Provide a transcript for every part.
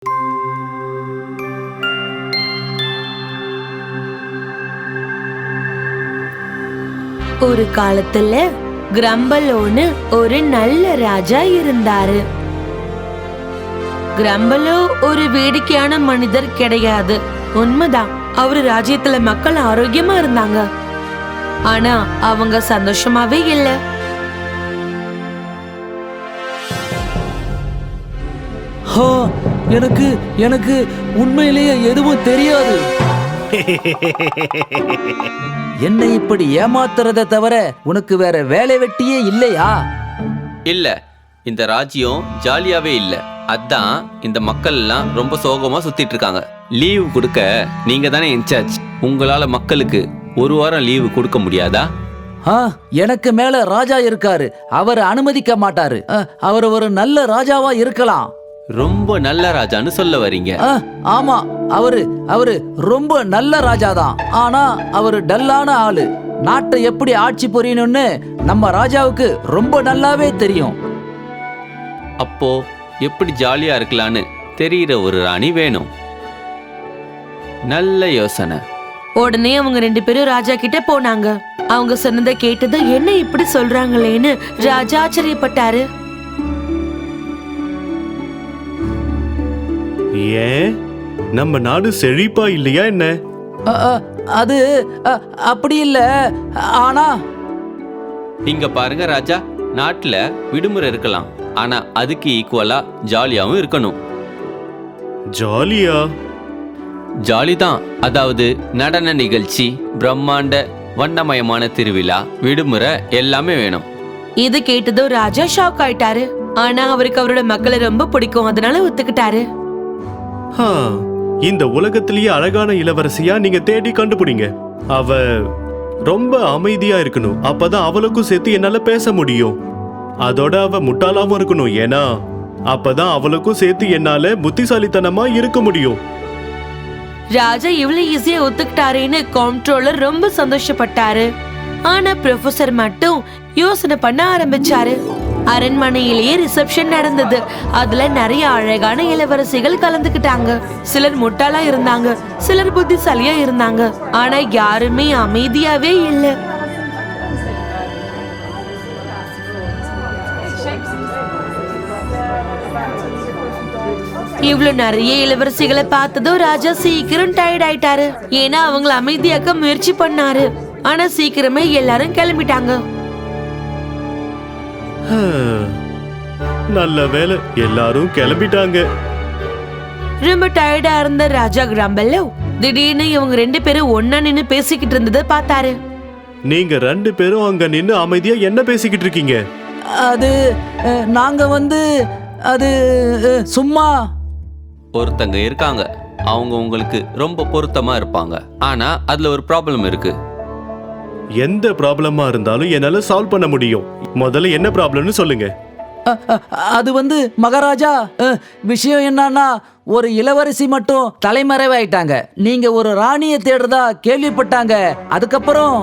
ஒரு காலத்துல கிரம்பலோன்னு ஒரு நல்ல ராஜா இருந்தாரு. கிரம்பலோ ஒரு வேடிக்கையான மனிதர் கிடையாது, உண்மைதான். அவரு ராஜ்யத்துல மக்கள் ஆரோக்கியமா இருந்தாங்க. ஆனா அவங்க சந்தோஷமாவே இல்ல. எனக்கு எனக்கு உண்மையிலேயே எதுவும் தெரியாது. என்னை இப்படி ஏமாத்துறத தவிர உனக்கு வேற வேலை வெட்டியே இல்லையா? இல்ல, இந்த ராஜ்யம் ஜாலியாவே இல்ல. அதான் இந்த மக்கள் எல்லாம் ரொம்ப சோகமா சுத்திட்டு இருக்காங்க. லீவு கொடுக்க நீங்க தானே இன்சார்ஜ். உங்களால மக்களுக்கு ஒரு வாரம் லீவு கொடுக்க முடியாதா? எனக்கு மேல ராஜா இருக்காரு, அவர் அனுமதிக்க மாட்டாரு. அவர் ஒரு நல்ல ராஜாவா இருக்கலாம். ரொம்ப நல்ல ராஜான்னு சொல்ல வரீங்க? ஆமா, அவரு ரொம்ப நல்ல ராஜாதான். ஆனா அவரு டல்லான ஆளு. நாட்டை எப்படி ஆட்சி புரியணும்னு நம்ம ராஜாவுக்கு ரொம்ப நல்லாவே தெரியும். அப்போ எப்படி ஜாலியா இருக்கலான்னு தெரிகிற ஒரு ராணி வேணும். நல்ல யோசனை. உடனே அவங்க 2 பேரும் ராஜா கிட்ட போனாங்க. அவங்க சொன்னதை கேட்டது என்ன இப்படி சொல்றாங்களேன்னு ராஜா ஆச்சரியப்பட்டாரு. ஏன் நம்ம நாடு செழிப்பா இல்லையா என்ன? அது அப்படி இல்ல. ஆனா இங்க பாருங்க ராஜா, நாட்டுல விடுமுறை இருக்கலாம், ஆனா அதுக்கு ஈக்குவலா ஜாலியாவும் இருக்கணும். ஜாலியா? ஜாலிதான். அதாவது நடன நிகழ்ச்சி, பிரம்மாண்ட வண்ணமயமான திருவிழா, விடுமுறை எல்லாமே வேணும். இது கேட்டதும் ராஜா ஷாக் ஆயிட்டாரு. ஆனா அவருக்கு அவரோட மக்களை ரொம்ப பிடிக்கும், அதனால ஒத்துக்கிட்டாரு. இந்த உலகத்திலேயே அழகான இளவரசியா நீங்க தேடி கண்டுபிடிங்க. அவ ரொம்ப அமைதியா இருக்கணும், அப்பதான் அவளுக்கும் சேர்த்து என்னால பேச முடியும். அதோட அவ முட்டாளாவும் இருக்கணும், ஏன்னா அப்பதான் அவளுக்கும் சேர்த்து என்னால புத்திசாலித்தனமா இருக்க முடியும். ராஜா இவ்வளவு ஈஸியா ஒத்துக்கிட்டாருன்னு காம்ட்ரோலர் ரொம்ப சந்தோஷப்பட்டாரு. ஆனா ப்ரொஃபசர் மட்டும் யோசனை பண்ண ஆரம்பிச்சாரு. அரண்மனையிலேயே ரிசப்ஷன் நடந்தது. அதுல நிறைய அழகான இளவரசிகள் கலந்துக்கிட்டாங்க. சிலர் முட்டாளா இருந்தாங்க, சிலர் புத்திசாலியா இருந்தாங்க. ஆனா யாருமே அமைதியாவே இல்ல. இவ்வளவு நிறைய இளவரசிகளை பார்த்ததும் ராஜா சீக்கிரம் டயர்ட் ஆயிட்டாரு. ஏன்னா அவங்களை அமைதியாக்க முயற்சி பண்ணாரு. ஆனா சீக்கிரமே எல்லாரும் கிளம்பிட்டாங்க. நல்ல வேலை, எல்லாரும் கிளம்பிட்டாங்க. ரொம்ப டயர்டா இருந்த ராஜா கிரம்பலோ திடீர்னு இவங்க 2 பேரும் ஒன்னா நின்னு பேசிக்கிட்டு இருந்ததை பார்த்தாரு. நீங்க 2 பேரும் அங்க நின்னு அமைதியா என்ன பேசிக்கிட்டு இருக்கீங்க? அது நாங்க அது சும்மா. ஒருத்தங்க இருக்காங்க, அவங்க உங்களுக்கு ரொம்ப பொருத்தமா இருப்பாங்க. ஆனா அதுல ஒரு ப்ராப்ளம் இருக்கு. எந்த ப்ராப்ளமா இருந்தாலும் என்னால சால்வ் பண்ண முடியும். முதல்ல என்ன ப்ராப்ளம்னு சொல்லுங்க. அது மகாராஜா, விஷயம் என்னன்னா ஒரு இளவரசி மட்டும் தலைமறைவாயிட்டாங்க. நீங்க ஒரு ராணியை தேடுறதா கேள்விப்பட்டாங்க. அதுக்கப்புறம்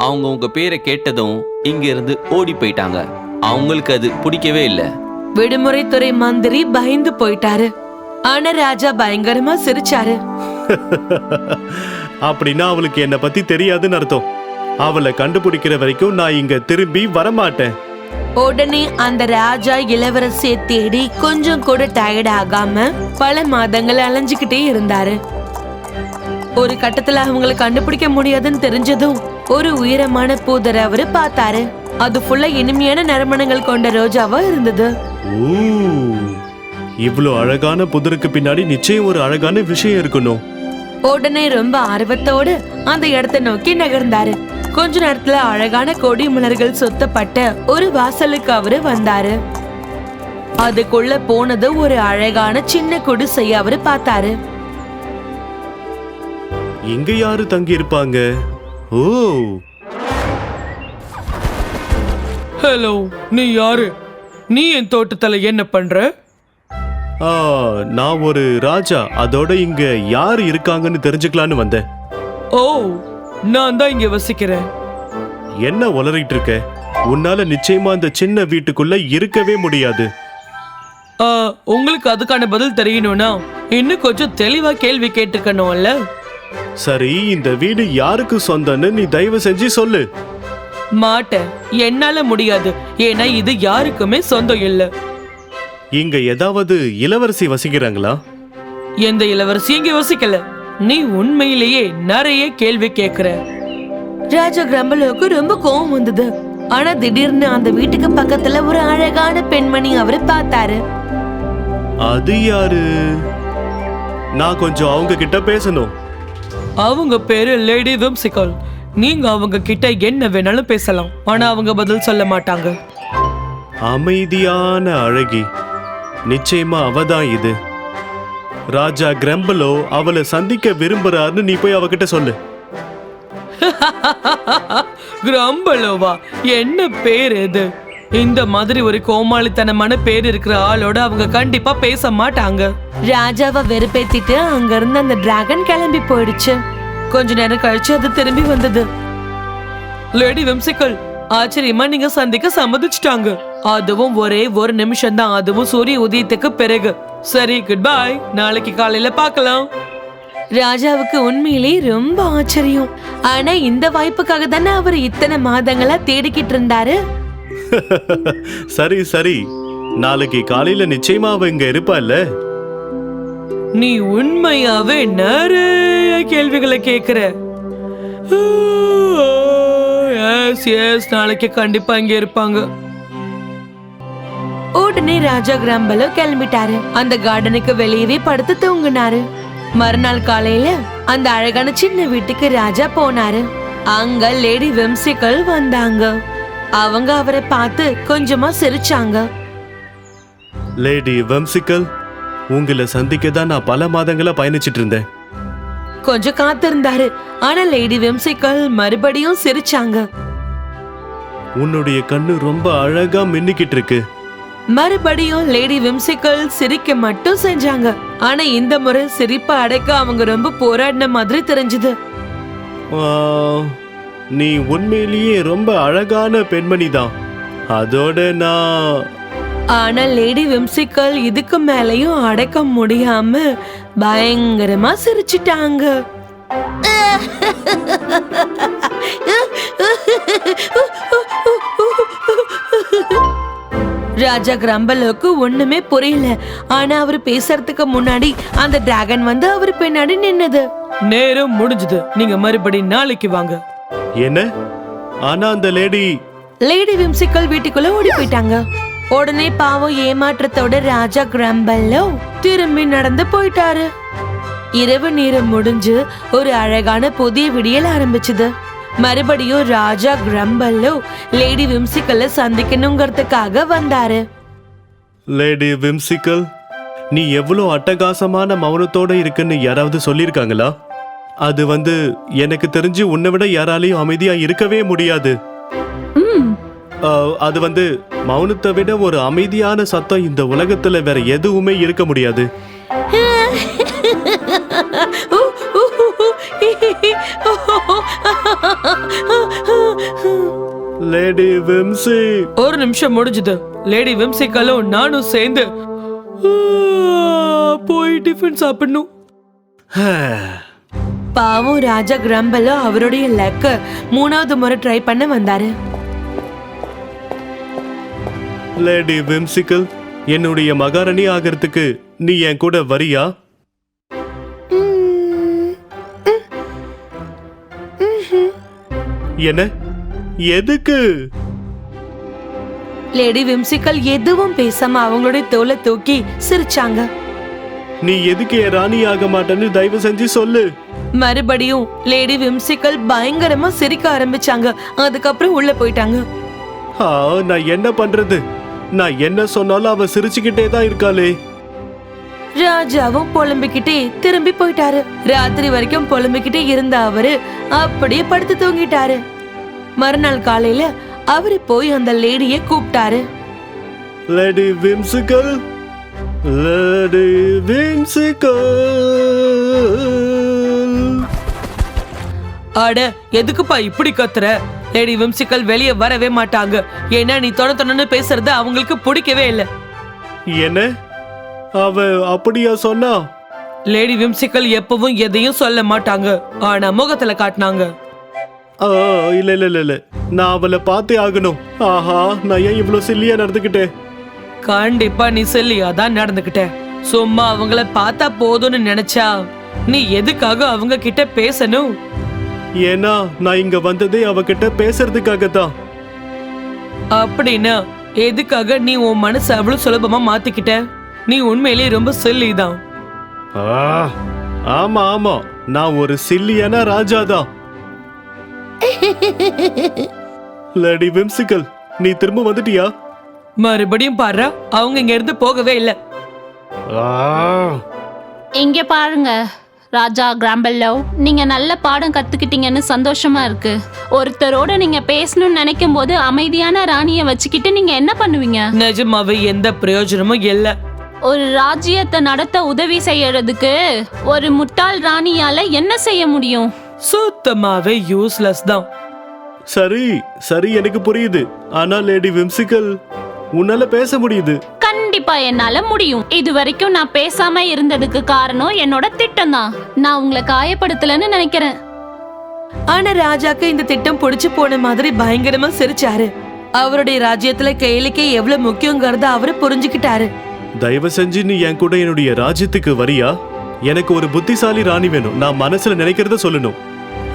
அவங்க உங்க பேரை கேட்டதும் இங்க இருந்து ஓடி போயிட்டாங்க. அவங்களுக்கு அது பிடிக்கவே இல்லை. விடுமுறைத்துறை மந்திரி பயந்து போயிட்டாரு. ஆனா ராஜா பயங்கரமா சிரிச்சாரு. அப்படின்னா அவளுக்கு என்ன பத்தி தெரியாதுன்னு அர்த்தம். அவளை கண்டுபிடிக்கிற வரைக்கும் நான் இங்க திரும்பி வரமாட்டேன். உடனே அந்த ராஜா இளவரசியை தேடி கொஞ்சம் கூட டயர்ட் ஆகாம பல மாதங்கள் அலைஞ்சுக்கிட்டே இருந்தாரு. ஒரு கட்டத்துல அவங்களை கண்டுபிடிக்க முடியாதுன்னு தெரிஞ்சதும் ஒரு உயரமான பூதரை அவரு பார்த்தாரு. அது ஃபுல்லா இனிமையான நறுமணங்கள் கொண்ட ரோஜாவா இருந்தது. இவ்வளவு அழகான புதருக்கு பின்னாடி நிச்சயம் ஒரு அழகான விஷயம் இருக்கணும். உடனே ரொம்ப ஆர்வத்தோடு அந்த இடத்தை நோக்கி நகர்ந்தாரு. கொஞ்ச நேரத்துல அழகான கொடி மலர்கள் சொத்தப்பட்ட ஒரு வாசலுக்கு அவரு வந்தாரு. அதுக்குள்ள போனது ஒரு அழகான சின்ன குடிசையை அவரு பார்த்தாரு. இங்க யாரு தங்கி இருப்பாங்க? ஓ, ஹலோ, நீ யாரு? நீ என் தோட்டத்துல என்ன பண்ற? நான் ஒரு ராஜா, அதோட இங்க யாரு இருக்காங்கன்னு தெரிஞ்சுக்கலான்னு வந்தேன். ஓ, நான் தான் இங்க வசிக்கிறேன். என்ன உளறிட்டு இருக்க? உன்னால நிச்சயமா அந்த சின்ன வீட்டுக்குள்ள இருக்கவே முடியாது. உங்களுக்கு அதுக்கான பதில் தெரியணும்னா இன்னும் கொஞ்சம் தெளிவா கேள்வி கேட்டுக்கணும்ல. சரி, இந்த வீடு யாருக்கு சொந்தம்னு நீ தயவு செஞ்சு சொல்லு. மாட்டேன், என்னால முடியாது. ஏன்னா இது யாருக்குமே சொந்தம் இல்ல. இங்க ஏதாவது இளவரசி வசிக்கிறாங்களா? எந்த இளவரசி இங்க வசிக்கல. நீ உண்மையிலேயே நிறைய கேள்வி கேக்குற. ராஜா கிரம்பலோக்கு ரொம்ப கோவம் வந்தது. ஆனா திடீர்னு அந்த வீட்டுக்கு பக்கத்துல ஒரு அழகான பெண்மணி அவரை பார்த்தாரு. அது யாரு? நான் கொஞ்சம் அவங்க கிட்ட பேசணும். அவங்க பேரு லேடி விம்சிகல். நீங்க அவங்க கிட்ட என்ன வேணாலும் பேசலாம், ஆனா அவங்க பதில் சொல்ல மாட்டாங்க. அமைதியான அழகி, நிச்சயமா அவதான் இது. ராஜா கிரம்பலோ அவளை சந்திக்க விரும்புறாருன்னு நீ போய் அவகிட்ட சொல்லு. கிரம்பலோவா? என்ன பேர் இது? இந்த மாதிரி ஒரு கோமாளித்தனமான பேர் இருக்கிற ஆளோட அவங்க கண்டிப்பா பேச மாட்டாங்க. ராஜாவை வெறுப்பேத்திட்டு அங்க இருந்து அந்த டிராகன் கிளம்பி போயிடுச்சு. கொஞ்ச நேரம் கழிச்சு அது திரும்பி வந்தது. லேடி விம்சிகல், ஆச்சரியமா நீங்க சந்திக்க சம்மதிச்சிட்டாங்க. அதுவும் ஒரே ஒரு நிமிஷம் தான், அதுவும் சூரிய உதயத்துக்கு பிறகு. சரி, குட் பை, நாளைக்கு காலையில பார்க்கலாம். ராஜாவுக்கு உண்மையிலேயே ரொம்ப ஆச்சரியம். ஆனா இந்த வாய்ப்புக்காக தானே அவர் இத்தனை மாதங்களா தேடிக்கிட்டு இருந்தாரு. சரி சரி, நாளைக்கு காலையில நிச்சயமா அவ இங்க இருப்பாள்ல. நீ உண்மையாவே நிறைய கேள்விகளை கேக்குற. எஸ் எஸ், நாளைக்கு கண்டிப்பா இங்க இருப்பாங்க. உடனே ராஜா கிரம்பலோ கிளம்பிட்டாரு. அந்த கார்டனுக்கு வெளியவே படுத்து தூங்கினாரு. மறுநாள் காலையில அந்த அழகான சின்ன வீட்டுக்கு ராஜா போனாரு. அங்க லேடி விம்சிகல் வந்தாங்க. அவங்க அவரை பார்த்து கொஞ்சமா சிரிச்சாங்க. லேடி விம்சிகல், உங்களை சந்திக்க தான் நான் பல மாதங்களா பயணிச்சிட்டு இருந்தேன். கொஞ்சம் காத்திருந்தாரு. ஆனா லேடி விம்சிகல் மறுபடியும் சிரிச்சாங்க. உன்னுடைய கண்ணு ரொம்ப அழகா மின்னிக்கிட்டு இருக்கு. மறுபடியும் லேடி விம்சிகல் சிரிக்க மட்டும் செஞ்சாங்க. ஆனா இந்த முறை சிரிப்பை அடக்க அவங்க ரொம்ப போராடின மாதிரி தெரிஞ்சது. ஆ, நீ உண்மையிலேயே ரொம்ப அழகான பெண்மணி தான். அதோட நான் ஆனா லேடி விம்சிகல் இதுக்கு மேலயும் அடக்க முடியாம பயங்கரமா சிரிச்சிட்டாங்க. ராஜா கிரம்பலோக்கு ஒண்ணுமே புரியல. ஆனா அவர் பேசுறதுக்கு முன்னாடி அந்த டிராகன் வந்து அவர் பின்னாடி நின்னது. நேரம் முடிஞ்சது, நீங்க மறுபடி நாளைக்கு வாங்க. என்ன? ஆனா அந்த லேடி விம்சிகல் வீட்டுக்குள்ள ஓடி போயிட்டாங்க. உடனே பாவம் ஏமாற்றத்தோட ராஜா கிரம்பலோ திரும்பி நடந்து போயிட்டாரு. இரவு நேரம் முடிஞ்சு ஒரு அழகான புதிய விடியல் ஆரம்பிச்சது. மறுபடியும் ராஜா கிரம்பலோ லேடி விம்சிகல்ல சந்திக்கணுங்கிறதுக்காக வந்தாரு. லேடி விம்சிகல், நீ எவ்வளவு அட்டகாசமான மௌனத்தோட இருக்குன்னு யாராவது சொல்லியிருக்காங்களா? அது எனக்கு தெரிஞ்சு உன்னை விட யாராலையும் அமைதியா இருக்கவே முடியாது. அது மௌனத்தை விட ஒரு அமைதியான சத்தம் இந்த உலகத்துல வேற எதுவுமே இருக்க முடியாது. லேடி விம்சி, ஒரு நிமிஷம் முடிஞ்சது. லேடி விம்சிகலும் நானும் சேர்ந்து போய் டிஃபன் சாப்பிடணும். பாவம் ராஜா கிரம்பலோ அவருடைய லக்க 3வது முறை ட்ரை பண்ண வந்தாரு. லேடி விம்சிகல், என்னுடைய மகாராணி ஆகிறதுக்கு நீ என் கூட வரியா? என்ன? எதுக்கு? லேடி விம்சிகல் எதுவும் பேசாம அவங்களுடைய தோலை தூக்கி சிரிச்சாங்க. நீ எதுக்கு என் ராணி ஆக மாட்டேன்னு தயவு செஞ்சு சொல்லு. மறுபடியும் லேடி விம்சிகல் பயங்கரமா சிரிக்க ஆரம்பிச்சாங்க. அதுக்கப்புறம் உள்ள போயிட்டாங்க. நான் என்ன பண்றது? நான் என்ன சொன்னாலும் அவ சிரிச்சுக்கிட்டே தான் இருக்காளே. ராஜாவும் புலம்பிக்கிட்டே திரும்பி போயிட்டாரு. ராத்திரி வரைக்கும் புலம்பிக்கிட்டே இருந்த அவரு அப்படியே படுத்து தூங்கிட்டாரு. மறுநாள் காலையில அவரு போய் அந்த லேடிய கூப்பிட்டாரு. Lady whimsical, lady whimsical. அட, எதுக்குப்பா இப்படி கத்துற? லேடி விம்சிகல் வெளியே வரவே மாட்டாங்க. ஏன்னா நீ தொண தொணன்னு பேசுறது அவங்களுக்கு பிடிக்கவே இல்லை. என்ன? அவ அப்படியா சொன்னா? லேடி விம்சிக்கல் எப்பவும் எதையும் சொல்ல மாட்டாங்க, ஆனா முகத்துல காட்டினாங்க. ஆ, இல்ல இல்ல இல்ல இல்ல, நான் அவளை பார்த்தே ஆகணும். ஆஹா, நான் ஏன் இவ்வளவு சில்லியா நடந்துக்கிட்டேன்? கண்டிப்பா நீ செல்லியா தான் நடந்துகிட்ட. சும்மா அவங்கள பார்த்தா போதும்னு நினைச்சா நீ எதுக்காக அவங்க கிட்ட பேசணும்? ஏன்னா நான் இங்க வந்ததே அவகிட்ட பேசுறதுக்காக தான். அப்படின்னா எதுக்காக நீ உன் மனசை அவ்வளவு சுலபமா மாத்திக்கிட்ட? நீ உண்மையிலேயே ரொம்ப செல்லி தான். ஆமா ஆமா, நான் ஒரு சில்லியான ராஜா தான். லேடி விம்சிக்கல், நீ திரும்ப வந்துட்டியா? மறுபடியும் பாரு, அவங்க இங்க இருந்து போகவே இல்லை. இங்க பாருங்க ராஜா கிராம்பெல்லோ, நீங்க நல்ல பாடம் கத்துக்கிட்டீங்கன்னு சந்தோஷமா இருக்கு. ஒருத்தரோட நீங்க பேசணும்னு நினைக்கும் போது அமைதியான ராணிய வச்சுக்கிட்டு நீங்க என்ன பண்ணுவீங்க? நிஜமாவே எந்த பிரயோஜனமும் இல்ல. ஒரு ராஜ்யத்தை நடத்த உதவி செய்யறதுக்கு ஒரு முட்டாள் ராணியால என்ன செய்ய முடியும்? சுத்தமாவே யூஸ்லெஸ் தான். சரி சரி, எனக்கு புரியுது. ஆனா லேடி விம்சிக்கல், உன்னால பேச முடியுது. கண்டிப்பா என்னால முடியும். இது வரைக்கும் நான் பேசாம இருந்ததுக்கு காரணம் என்னோட திட்டம் தான். நான் உங்களை காயப்படுத்தலன்னு நினைக்கிறேன். ஆனா ராஜாக்கு இந்த திட்டம் பிடிச்சு போன மாதிரி பயங்கரமா சிரிச்சாரு. அவருடைய ராஜ்யத்துல கேளிக்கை எவ்வளவு முக்கியங்கிறத அவரு புரிஞ்சுக்கிட்டாரு. தயவு செஞ்சு நீ என் கூட என்னுடைய ராஜ்யத்துக்கு வரியா? எனக்கு ஒரு புத்திசாலி ராணி வேணும். நான் மனசுல நினைக்கிறத சொல்லணும்.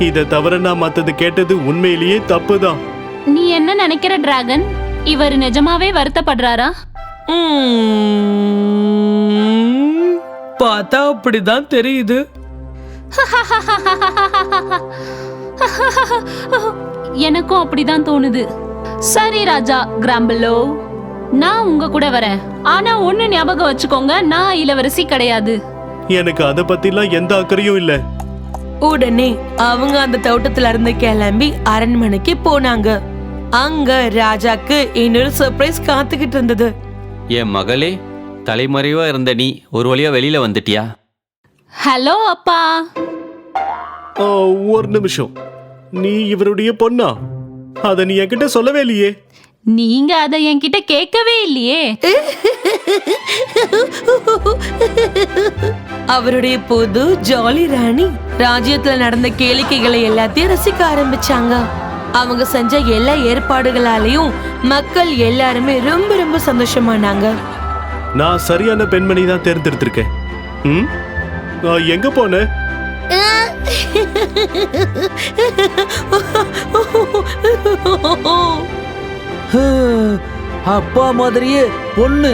இதை தவிர நான் மத்தது கேட்டது உண்மையிலேயே தப்புதான். நீ என்ன நினைக்கிற டிராகன்? இவர் நிஜமாவே வருத்தப்படுறாரா? பார்த்தா அப்படிதான் தெரியுது. எனக்கும் அப்படிதான் தோணுது. சரி ராஜா கிராம்பெல்லோ, நான் உங்க கூட வரேன். ஆனா ஒண்ணு ஞாபகம் வச்சுக்கோங்க, நான் இளவரசி கிடையாது. எனக்கு அத பத்திலாம் எந்த அக்கறையும் இல்ல. உடனே அவங்க அந்த தோட்டத்துல இருந்து கிளம்பி அரண்மனைக்கு போனாங்க. அங்க ராஜாக்கு இன்னொரு சர்ப்ரைஸ் காத்துக்கிட்டு இருந்தது. என் மகளே, தலைமறைவா இருந்த நீ ஒரு வழியா வெளியில வந்துட்டியா? ஹலோ அப்பா. ஒரு நிமிஷம், நீ இவருடைய பொண்ணா? அத நீ என்கிட்ட சொல்லவே இல்லையே. நீங்க அதை என்கிட்ட கேட்கவே இல்லையே. அவருடைய புது ஜாலி ராணி ராஜ்யத்துல நடந்த கேளிக்கைகளை எல்லாத்தையும் ரசிக்க ஆரம்பிச்சாங்க. அவங்க செஞ்ச எல்லா ஏற்பாடுகளாலையும் மக்கள் எல்லாருமே ரொம்ப ரொம்ப சந்தோஷமானாங்க. நான் சரியான பெண்மணி தான் தேர்ந்தெடுத்திருக்கேன். எங்க போன? அப்பா மாதிரியே பொண்ணு.